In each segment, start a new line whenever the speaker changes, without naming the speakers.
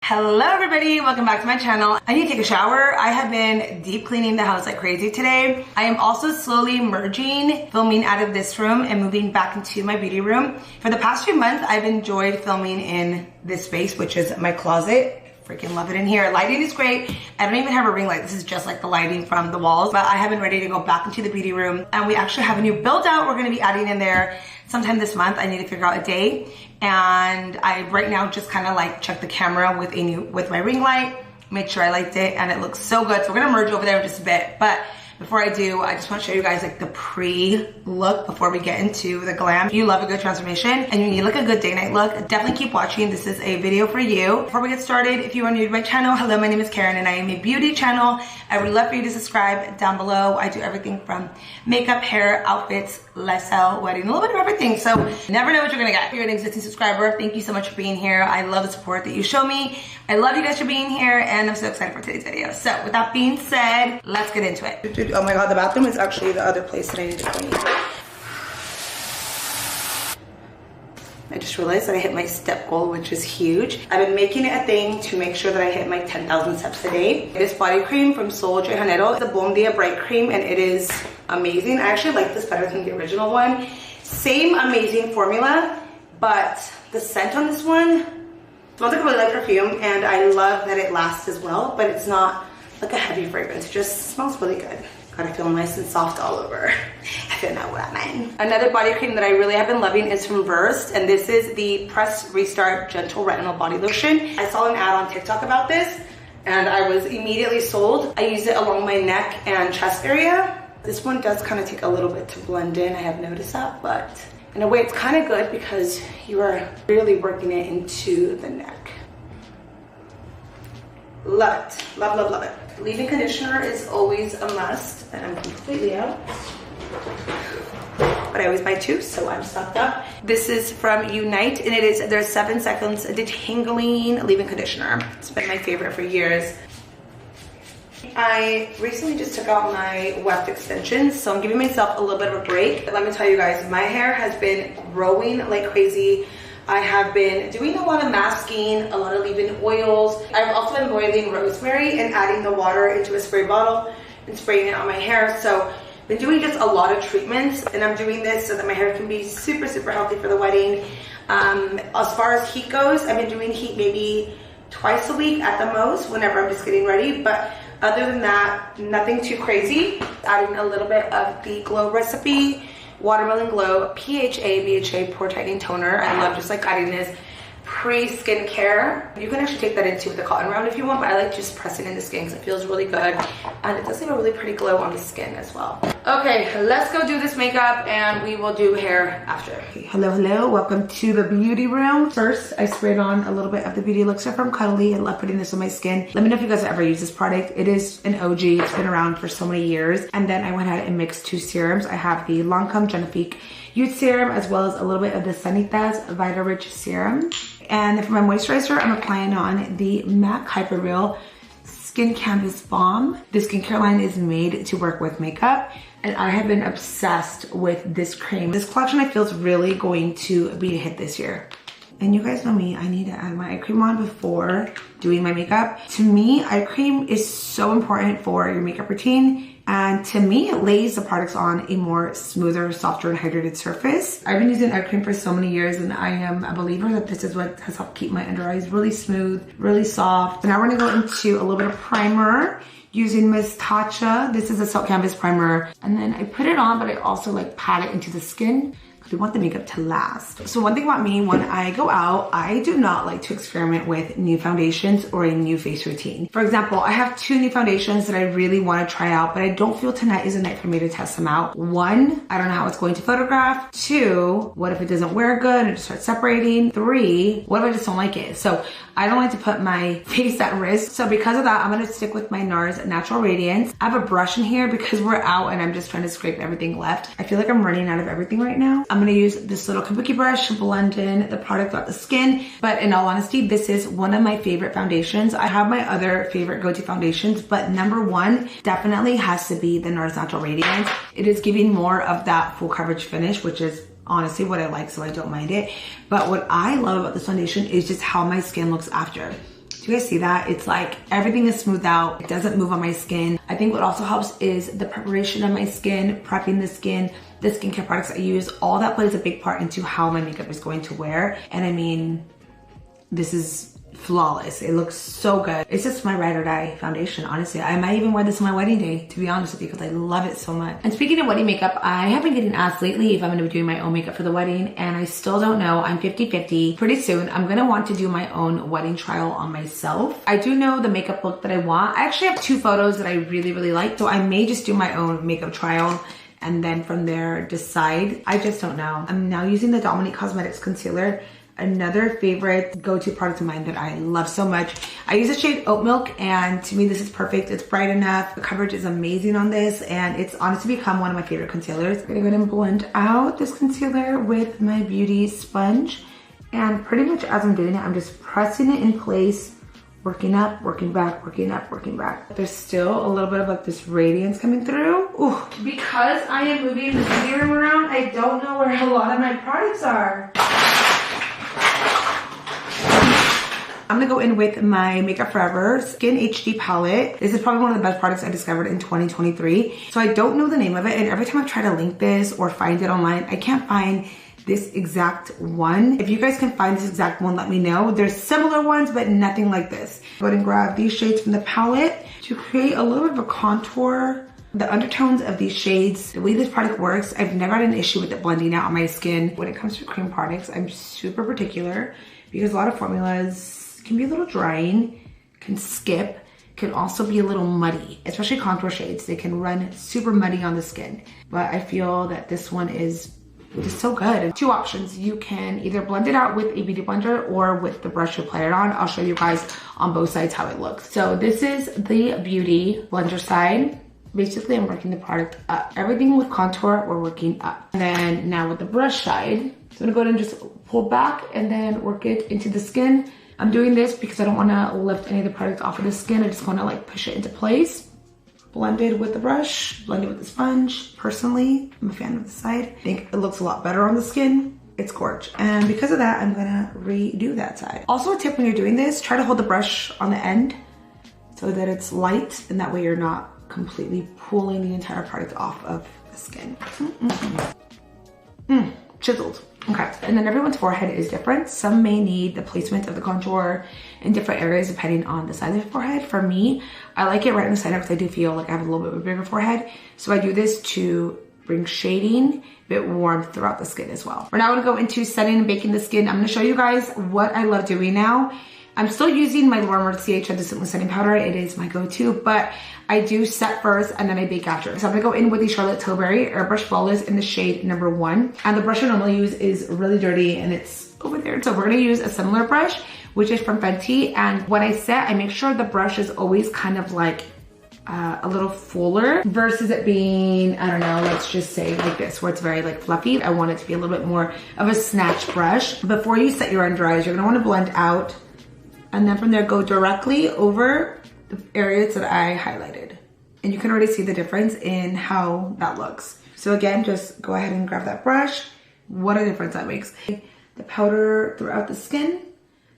Hello everybody, welcome back to my channel. I need to take a shower. I have been deep cleaning the house like crazy today. I am also slowly merging filming out of this room and moving back into my beauty room. For the past few months, I've enjoyed filming in this space, which is my closet. Freaking love it in here. Lighting is great. I don't even have a ring light. This is just like the lighting from the walls, but I have been ready to go back into the beauty room, and we actually have a new build out we're gonna be adding in there sometime this month. I need to figure out a day, and I right now just kind of like check the camera with my ring light, made sure I liked it, and it looks so good. So we're gonna merge over there in just a bit, but before I do, I just want to show you guys like the pre-look before we get into the glam. If you love a good transformation and you need like a good day night look, definitely keep watching. This is a video for you. Before we get started, if you are new to my channel, hello, my name is Karen and I am a beauty channel. I would love for you to subscribe down below. I do everything from makeup, hair, outfits, lifestyle, wedding, a little bit of everything. So you never know what you're gonna get. If you're an existing subscriber, thank you so much for being here. I love the support that you show me. I love you guys for being here, and I'm so excited for today's video. So with that being said, let's get into it. Oh my God, the bathroom is actually the other place that I need to clean. I just realized that I hit my step goal, which is huge. I've been making it a thing to make sure that I hit my 10,000 steps a day. This body cream from Janeiro. It's a Balm Bright Cream, and it is amazing. I actually like this better than the original one. Same amazing formula, but the scent on this one smells like a really light perfume, and I love that it lasts as well, but it's not like a heavy fragrance. It just smells really good. Gotta feel nice and soft all over. I don't know what I mean. Another body cream that I really have been loving is from Versed, and this is the Press Restart Gentle Retinol Body Lotion. I saw an ad on TikTok about this, and I was immediately sold. I use it along my neck and chest area. This one does kind of take a little bit to blend in, I have noticed that, but in a way it's kind of good because you are really working it into the neck. Love it, love, love, love it. Leave-in conditioner is always a must, and I'm completely out. But I always buy two, so I'm stocked up. This is from Unite, and it is their 7 seconds detangling leave-in conditioner. It's been my favorite for years. I recently just took out my weft extensions, so I'm giving myself a little bit of a break. Let me tell you guys, my hair has been growing like crazy. I have been doing a lot of masking, a lot of leave-in oils. I've also been boiling rosemary and adding the water into a spray bottle and spraying it on my hair. So I've been doing just a lot of treatments, and I'm doing this so that my hair can be super, super healthy for the wedding. As far as heat goes, I've been doing heat maybe twice a week at the most whenever I'm just getting ready. But other than that, nothing too crazy. Adding a little bit of the Glow Recipe Watermelon Glow BHA Pore Tightening Toner. I love just like adding this pre-skincare. You can actually take that into with the cotton round if you want, but I like just pressing in the skin because it feels really good, and it does leave a really pretty glow on the skin as well. Okay, let's go do this makeup, and we will do hair after. Hello, hello, welcome to the beauty room. First, I sprayed on a little bit of the Beauty Elixir from Caudalie. I love putting this on my skin. Let me know if you guys have ever used this product. It is an OG, it's been around for so many years. And then I went ahead and mixed 2 serums. I have the Lancôme Genefique Youth Serum, as well as a little bit of the Sanitas VItarich Serum. And for my moisturizer, I'm applying on the MAC Hyperreal Skin Canvas Balm. The skincare line is made to work with makeup, and I have been obsessed with this cream. This collection I feel is really going to be a hit this year. And you guys know me, I need to add my eye cream on before doing my makeup. To me, eye cream is so important for your makeup routine. And to me, it lays the products on a more smoother, softer, and hydrated surface. I've been using eye cream for so many years, and I am a believer that this is what has helped keep my under eyes really smooth, really soft. So now we're gonna go into a little bit of primer using Miss Tatcha. This is a Silk Canvas primer. And then I put it on, but I also like pat it into the skin. We want the makeup to last. So one thing about me, when I go out, I do not like to experiment with new foundations or a new face routine. For example, I have 2 new foundations that I really want to try out, but I don't feel tonight is a night for me to test them out. 1, I don't know how it's going to photograph. 2, what if it doesn't wear good and it starts separating? 3, what if I just don't like it? So I don't like to put my face at risk. So because of that, I'm gonna stick with my NARS Natural Radiance. I have a brush in here because we're out and I'm just trying to scrape everything left. I feel like I'm running out of everything right now. I'm gonna use this little kabuki brush to blend in the product throughout the skin. But in all honesty, this is one of my favorite foundations. I have my other favorite go-to foundations, but number 1 definitely has to be the NARS Natural Radiance. It is giving more of that full coverage finish, which is honestly what I like, so I don't mind it. But what I love about this foundation is just how my skin looks after. Do you guys see that? It's like everything is smoothed out. It doesn't move on my skin. I think what also helps is the preparation of my skin, prepping the skin, the skincare products I use. All that plays a big part into how my makeup is going to wear. And I mean, this is flawless. It looks so good. It's just my ride or die foundation, honestly. I might even wear this on my wedding day, to be honest with you, because I love it so much. And speaking of wedding makeup, I have been getting asked lately if I'm going to be doing my own makeup for the wedding, and I still don't know. I'm 50-50. Pretty soon, I'm going to want to do my own wedding trial on myself. I do know the makeup look that I want. I actually have 2 photos that I really, really like, so I may just do my own makeup trial and then from there decide. I just don't know. I'm now using the Dominique Cosmetics Concealer, another favorite go-to product of mine that I love so much. I use the shade Oatmilk, and to me this is perfect. It's bright enough. The coverage is amazing on this, and it's honestly become one of my favorite concealers. I'm gonna go ahead and blend out this concealer with my beauty sponge, and pretty much as I'm doing it, I'm just pressing it in place, working up, working back, working up, working back. There's still a little bit of like this radiance coming through. Ooh. Because I am moving the beauty room around, I don't know where a lot of my products are. I'm gonna go in with my Makeup Forever Skin HD palette. This is probably one of the best products I discovered in 2023. So I don't know the name of it, and every time I try to link this or find it online, I can't find this exact one. If you guys can find this exact one, let me know. There's similar ones, but nothing like this. Go ahead and grab these shades from the palette to create a little bit of a contour. The undertones of these shades, the way this product works, I've never had an issue with it blending out on my skin. When it comes to cream products, I'm super particular because a lot of formulas can be a little drying, can skip, can also be a little muddy, especially contour shades. They can run super muddy on the skin. But I feel that this one is just so good. And 2 options. You can either blend it out with a beauty blender or with the brush you apply it on. I'll show you guys on both sides how it looks. So this is the beauty blender side. Basically, I'm working the product up. Everything with contour, we're working up. And then now with the brush side, so I'm gonna go ahead and just pull back and then work it into the skin. I'm doing this because I don't wanna lift any of the product off of the skin. I just wanna like push it into place. Blend it with the brush, blend it with the sponge. Personally, I'm a fan of this side. I think it looks a lot better on the skin. It's gorgeous. And because of that, I'm gonna redo that side. Also a tip when you're doing this, try to hold the brush on the end so that it's light, and that way you're not completely pulling the entire product off of the skin. Chiseled. Okay, and then everyone's forehead is different. Some may need the placement of the contour in different areas depending on the size of the forehead. For me, I like it right in the center because I do feel like I have a little bit of a bigger forehead. So I do this to bring shading, a bit warmth throughout the skin as well. We're now gonna go into setting and baking the skin. I'm gonna show you guys what I love doing now. I'm still using my Mercier Translucent Setting Powder. It is my go-to, but I do set first and then I bake after. So I'm gonna go in with the Charlotte Tilbury Airbrush Flawless in the shade number 1. And the brush I normally use is really dirty and it's over there. So we're gonna use a similar brush, which is from Fenty. And when I set, I make sure the brush is always kind of like a little fuller versus it being, I don't know, let's just say like this, where it's very like fluffy. I want it to be a little bit more of a snatch brush. Before you set your under eyes, you're gonna wanna blend out, and then from there go directly over the areas that I highlighted. And you can already see the difference in how that looks. So again, just go ahead and grab that brush. What a difference that makes. The powder throughout the skin,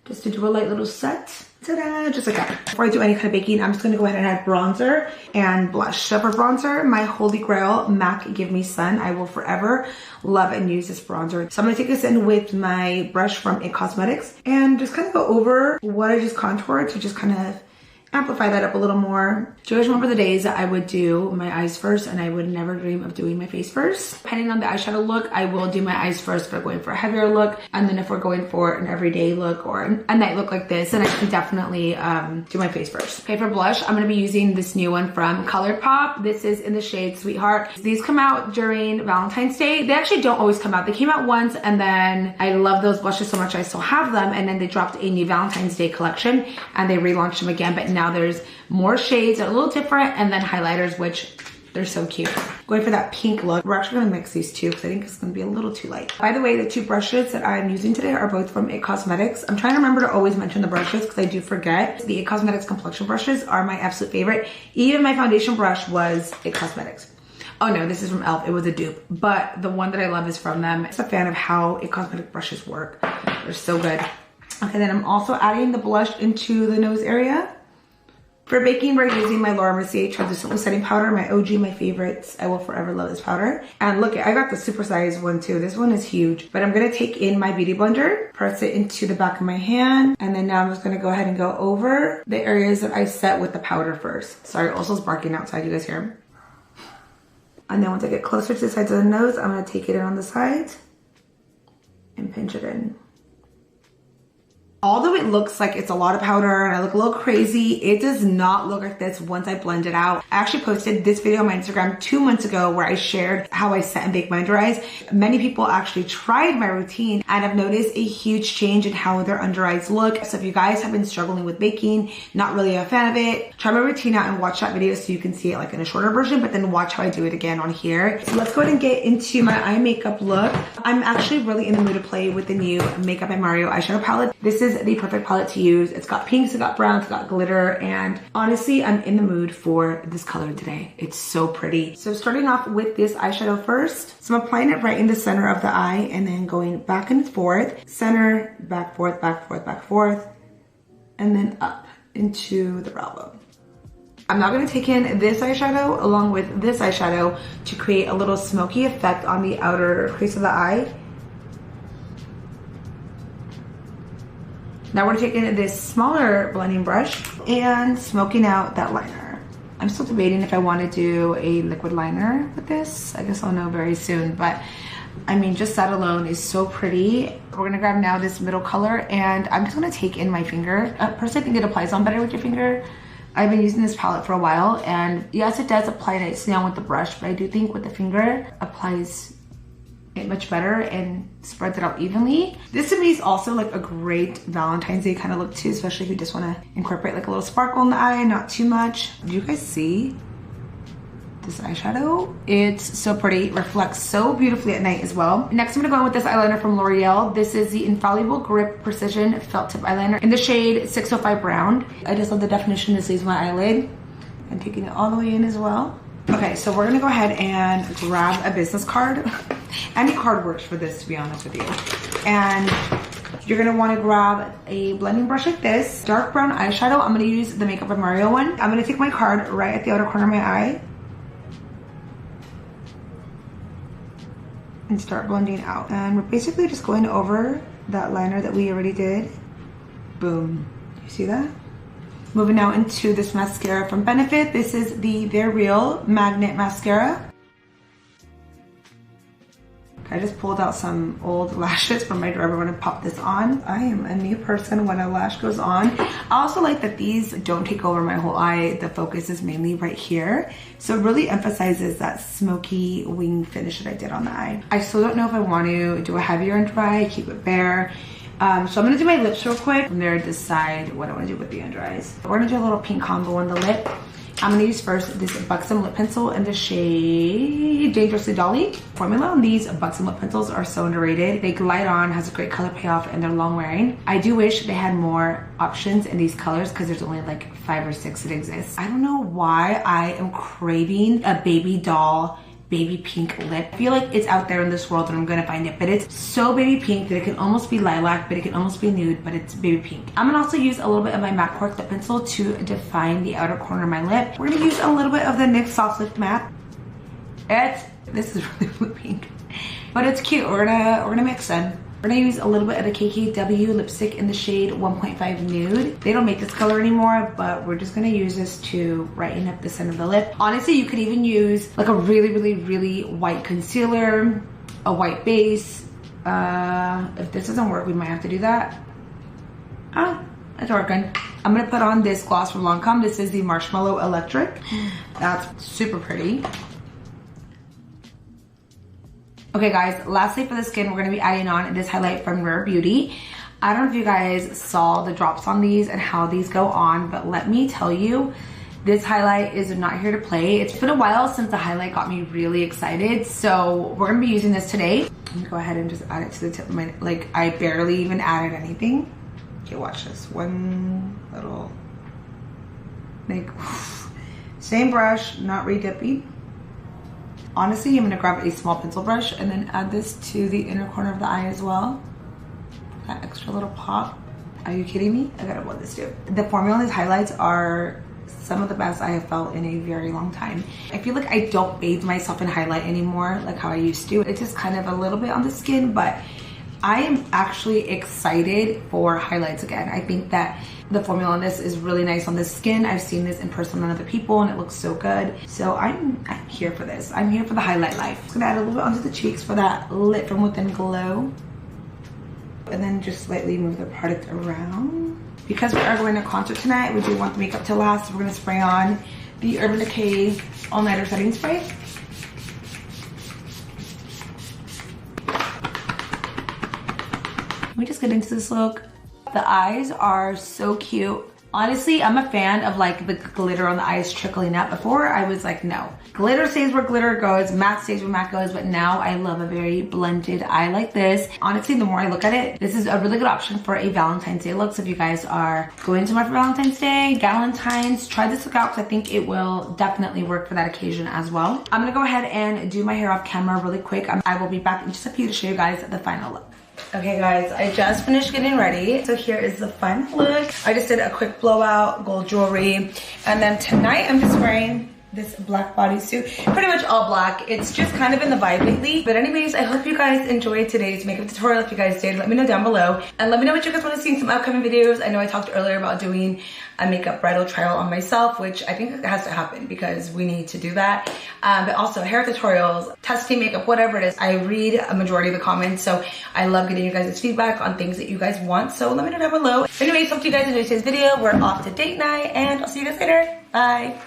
just to do a light little set. Ta-da, just like that. Before I do any kind of baking, I'm just gonna go ahead and add bronzer and blush. So for bronzer, my holy grail, MAC Give Me Sun. I will forever love and use this bronzer. So I'm gonna take this in with my brush from IT Cosmetics and just kind of go over what I just contoured to just kind of amplify that up a little more. Do you guys remember the days that I would do my eyes first and I would never dream of doing my face first? Depending on the eyeshadow look, I will do my eyes first if we're going for a heavier look. And then if we're going for an everyday look or a night look like this, then I can definitely do my face first. Okay, for blush, I'm gonna be using this new one from Colourpop. This is in the shade Sweetheart. These come out during Valentine's Day. They actually don't always come out. They came out once and then I love those blushes so much I still have them. And then they dropped a new Valentine's Day collection and they relaunched them again. But now there's more shades that are a little different and then highlighters, which they're so cute. Going for that pink look. We're actually gonna mix these two because I think it's gonna be a little too light. By the way, the 2 brushes that I'm using today are both from IT Cosmetics. I'm trying to remember to always mention the brushes because I do forget. The IT Cosmetics complexion brushes are my absolute favorite. Even my foundation brush was IT Cosmetics. Oh no, this is from e.l.f. It was a dupe, but the one that I love is from them. I'm a fan of how IT Cosmetics brushes work. They're so good. Okay, then I'm also adding the blush into the nose area. For baking, we're using my Mercier Translucent Setting Powder, my OG, my favorites. I will forever love this powder. And look, I got the super size one too. This one is huge. But I'm gonna take in my beauty blender, press it into the back of my hand, and then now I'm just gonna go ahead and go over the areas that I set with the powder first. Sorry, also it's barking outside, you guys hear him? And then once I get closer to the sides of the nose, I'm gonna take it in on the sides and pinch it in. Although it looks like it's a lot of powder and I look a little crazy, it does not look like this once I blend it out. I actually posted this video on my Instagram 2 months ago where I shared how I set and bake my under eyes. Many people actually tried my routine and have noticed a huge change in how their under eyes look. So if you guys have been struggling with baking, not really a fan of it, try my routine out and watch that video so you can see it like in a shorter version, but then watch how I do it again on here. So let's go ahead and get into my eye makeup look. I'm actually really in the mood to play with the new MakeupbyMario eyeshadow palette. This is the perfect palette to use. It's got pinks, it's got browns, it's got glitter, and honestly, I'm in the mood for this color today. It's so pretty. So starting off with this eyeshadow first. So I'm applying it right in the center of the eye and then going back and forth, center, back, forth, back, forth, back, forth, and then up into the brow bone. I'm now going to take in this eyeshadow along with this eyeshadow to create a little smoky effect on the outer crease of the eye. Now we're taking this smaller blending brush and smoking out that liner. I'm still debating if I want to do a liquid liner with this. I guess I'll know very soon, but I mean, just that alone is so pretty. We're gonna grab now this middle color and I'm just gonna take in my finger. Personally, I think it applies on better with your finger. I've been using this palette for a while and yes, it does apply nicely on with the brush, but I do think with the finger applies it much better and spreads it out evenly. This to me is also like a great Valentine's Day kind of look too, especially if you just want to incorporate like a little sparkle in the eye, not too much. Do you guys see this eyeshadow? It's so pretty, reflects so beautifully at night as well. Next I'm gonna go in with this eyeliner from L'Oreal. This is the Infallible Grip Precision Felt Tip Eyeliner in the shade 605 Brown. I just love the definition this leaves my eyelid. I'm taking it all the way in as well. Okay, so we're gonna go ahead and grab a business card. Any card works for this, to be honest with you. And you're gonna wanna grab a blending brush like this. Dark brown eyeshadow, I'm gonna use the MakeupbyMario one. I'm gonna take my card right at the outer corner of my eye and start blending out. And we're basically just going over that liner that we already did. Boom, you see that? Moving now into this mascara from Benefit. This is the Ethereal Magnet Mascara. I just pulled out some old lashes from my drawer. We're gonna pop this on. I am a new person when a lash goes on. I also like that these don't take over my whole eye. The focus is mainly right here. So it really emphasizes that smoky wing finish that I did on the eye. I still don't know if I want to do a heavier under eye, keep it bare. So I'm gonna do my lips real quick. From there, decide what I wanna do with the under eyes. We're gonna do a little pink combo on the lip. I'm gonna use first this Buxom lip pencil in the shade Dangerously Dolly formula. And these Buxom lip pencils are so underrated. They glide on, has a great color payoff, and they're long wearing. I do wish they had more options in these colors because there's only like 5 or 6 that exist. I don't know why I am craving a baby doll baby pink lip. I feel like it's out there in this world and I'm gonna find it, but it's so baby pink that it can almost be lilac, but it can almost be nude, but it's baby pink. I'm gonna also use a little bit of my MAC Cork lip pencil to define the outer corner of my lip. We're gonna use a little bit of the NYX Soft Lip Matte. This is really pink, but it's cute. We're gonna mix them. We're gonna use a little bit of the KKW lipstick in the shade 1.5 Nude. They don't make this color anymore, but we're just gonna use this to brighten up the center of the lip. Honestly, you could even use like a really white concealer, a white base. If this doesn't work, we might have to do that. It's working. I'm gonna put on this gloss from Lancôme. This is the Marshmallow Electric. That's super pretty. Okay guys, lastly for the skin, we're gonna be adding on this highlight from Rare Beauty. I don't know if you guys saw the drops on these and how these go on, but let me tell you, this highlight is not here to play. It's been a while since the highlight got me really excited, so we're gonna be using this today. I'm gonna go ahead and just add it to the tip of my, like I barely even added anything. Okay, watch this. One little, like, same brush, not re-dipping. Honestly, I'm gonna grab a small pencil brush and then add this to the inner corner of the eye as well. That extra little pop. Are you kidding me? I gotta blow this too. The formula on these highlights are some of the best I have felt in a very long time. I feel like I don't bathe myself in highlight anymore like how I used to. It's just kind of a little bit on the skin, but I am actually excited for highlights again. I think that the formula on this is really nice on the skin. I've seen this in person on other people and it looks so good. So I'm here for this. I'm here for the highlight life. I'm gonna add a little bit onto the cheeks for that lit from within glow. And then just slightly move the product around. Because we are going to concert tonight, we do want the makeup to last. So we're gonna spray on the Urban Decay All Nighter Setting Spray. Let me just get into this look. The eyes are so cute. Honestly, I'm a fan of like the glitter on the eyes trickling up. Before I was like, no. Glitter stays where glitter goes, matte stays where matte goes, but now I love a very blended eye like this. Honestly, the more I look at it, this is a really good option for a Valentine's Day look. So if you guys are going somewhere for Valentine's Day, Galentine's, try this look out because I think it will definitely work for that occasion as well. I'm gonna go ahead and do my hair off camera really quick. I will be back in just a few to show you guys the final look. Okay guys, I just finished getting ready. So here is the final look. I just did a quick blowout, gold jewelry. And then tonight I'm just wearing this black bodysuit. Pretty much all black. It's just kind of in the vibe lately. But anyways, I hope you guys enjoyed today's makeup tutorial. If you guys did, let me know down below. And let me know what you guys want to see in some upcoming videos. I know I talked earlier about doing a makeup bridal trial on myself, which I think has to happen because we need to do that. But also hair tutorials, testing makeup, whatever it is. I read a majority of the comments, so I love getting you guys' feedback on things that you guys want. So let me know down below. Anyways, hope you guys enjoyed today's video. We're off to date night and I'll see you guys later. Bye.